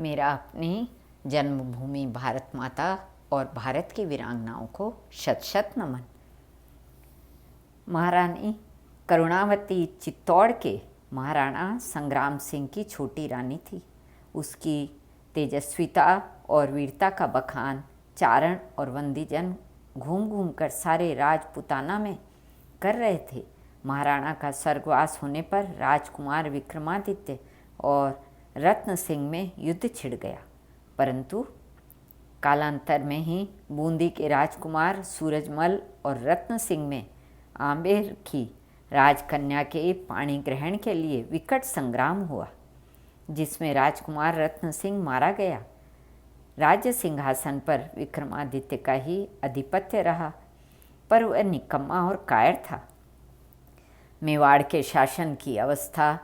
मेरा अपनी जन्मभूमि भारत माता और भारत की वीरांगनाओं को शत शत नमन। महारानी करुणावती चित्तौड़ के महाराणा संग्राम सिंह की छोटी रानी थी। उसकी तेजस्विता और वीरता का बखान चारण और वंदीजन घूम घूम कर सारे राजपुताना में कर रहे थे। महाराणा का स्वर्गवास होने पर राजकुमार विक्रमादित्य और रत्न सिंह में युद्ध छिड़ गया, परंतु कालांतर में ही बूंदी के राजकुमार सूरजमल और रत्न सिंह में आम्बेर की राजकन्या के पाणी ग्रहण के लिए विकट संग्राम हुआ, जिसमें राजकुमार रत्न सिंह मारा गया। राज्य सिंहासन पर विक्रमादित्य का ही आधिपत्य रहा, पर वह निकम्मा और कायर था। मेवाड़ के शासन की अवस्था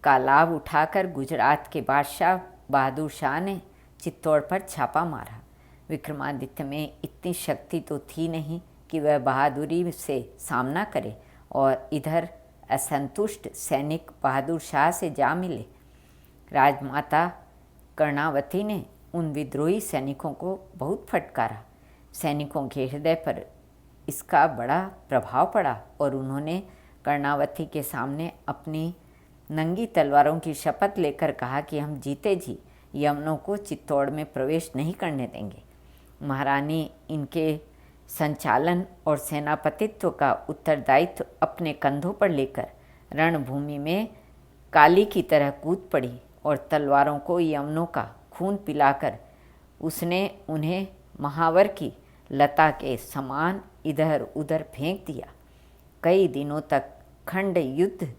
का लाभ उठाकर गुजरात के बादशाह बहादुर शाह ने चित्तौड़ पर छापा मारा। विक्रमादित्य में इतनी शक्ति तो थी नहीं कि वह बहादुरी से सामना करे, और इधर असंतुष्ट सैनिक बहादुर शाह से जा मिले। राजमाता कर्णावती ने उन विद्रोही सैनिकों को बहुत फटकारा। सैनिकों के हृदय पर इसका बड़ा प्रभाव पड़ा और उन्होंने कर्णावती के सामने अपनी नंगी तलवारों की शपथ लेकर कहा कि हम जीते जी यवनों को चित्तौड़ में प्रवेश नहीं करने देंगे। महारानी इनके संचालन और सेनापतित्व का उत्तरदायित्व अपने कंधों पर लेकर रणभूमि में काली की तरह कूद पड़ी और तलवारों को यवनों का खून पिलाकर उसने उन्हें महावर की लता के समान इधर उधर फेंक दिया। कई दिनों तक खंड युद्ध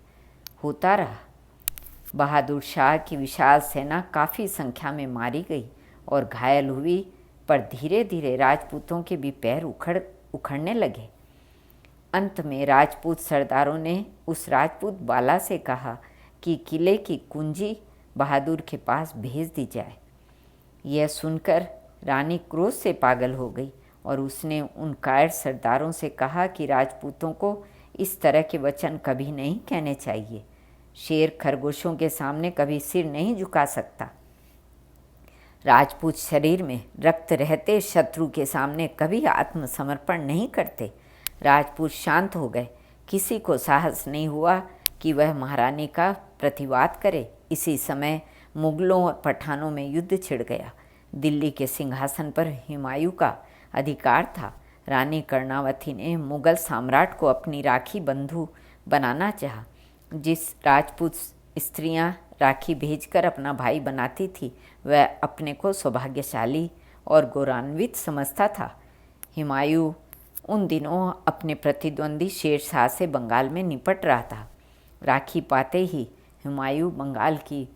होता रहा। बहादुर शाह की विशाल सेना काफ़ी संख्या में मारी गई और घायल हुई, पर धीरे धीरे राजपूतों के भी पैर उखड़ने लगे। अंत में राजपूत सरदारों ने उस राजपूत बाला से कहा कि किले की कुंजी बहादुर के पास भेज दी जाए। यह सुनकर रानी क्रोध से पागल हो गई और उसने उन कायर सरदारों से कहा कि राजपूतों को इस तरह के वचन कभी नहीं कहने चाहिए। शेर खरगोशों के सामने कभी सिर नहीं झुका सकता। राजपूत शरीर में रक्त रहते शत्रु के सामने कभी आत्मसमर्पण नहीं करते। राजपूत शांत हो गए। किसी को साहस नहीं हुआ कि वह महारानी का प्रतिवाद करे। इसी समय मुगलों और पठानों में युद्ध छिड़ गया। दिल्ली के सिंहासन पर हुमायूं का अधिकार था। रानी कर्णावती ने मुगल सम्राट को अपनी राखी बंधु बनाना चाहा। जिस राजपूत स्त्रियां राखी भेजकर अपना भाई बनाती थी, वह अपने को सौभाग्यशाली और गौरवान्वित समझता था। हुमायूं उन दिनों अपने प्रतिद्वंदी शेर शाह से बंगाल में निपट रहा था। राखी पाते ही हुमायूं बंगाल की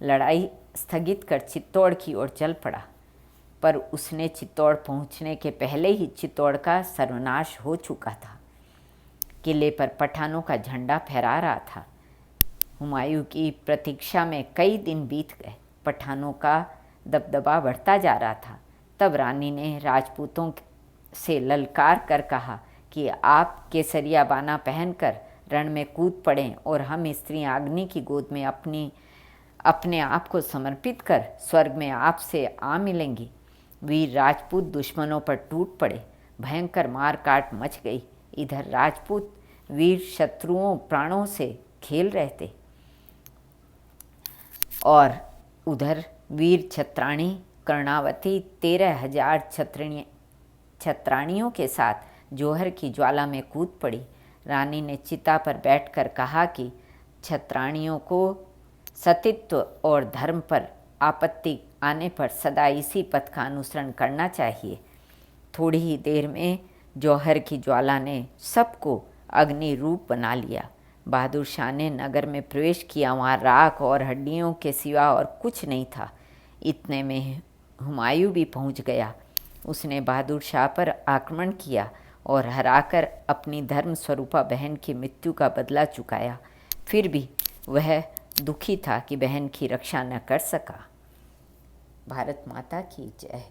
लड़ाई स्थगित कर चित्तौड़ की ओर चल पड़ा, पर उसने चित्तौड़ पहुंचने के पहले ही चित्तौड़ का सर्वनाश हो चुका था। किले पर पठानों का झंडा फहरा रहा था। हुमायूं की प्रतीक्षा में कई दिन बीत गए। पठानों का दबदबा बढ़ता जा रहा था। तब रानी ने राजपूतों से ललकार कर कहा कि आप केसरिया बाना पहनकर रण में कूद पड़ें और हम स्त्रियां अग्नि की गोद में अपने आप को समर्पित कर स्वर्ग में आपसे आ मिलेंगी। वीर राजपूत दुश्मनों पर टूट पड़े। भयंकर मार काट मच गई। इधर राजपूत वीर शत्रुओं प्राणों से खेल रहे थे और उधर वीर छत्राणी कर्णावती 13,000 छत्राणियों के साथ जौहर की ज्वाला में कूद पड़ी। रानी ने चिता पर बैठकर कहा कि छत्राणियों को सतीत्व और धर्म पर आपत्ति आने पर सदा इसी पथ का अनुसरण करना चाहिए। थोड़ी ही देर में जौहर की ज्वाला ने सबको अग्नि रूप बना लिया। बहादुर शाह ने नगर में प्रवेश किया। वहाँ राख और हड्डियों के सिवा और कुछ नहीं था। इतने में हुमायूं भी पहुँच गया। उसने बहादुर शाह पर आक्रमण किया और हराकर अपनी धर्म स्वरूपा बहन की मृत्यु का बदला चुकाया। फिर भी वह दुखी था कि बहन की रक्षा न कर सका। भारत माता की जय।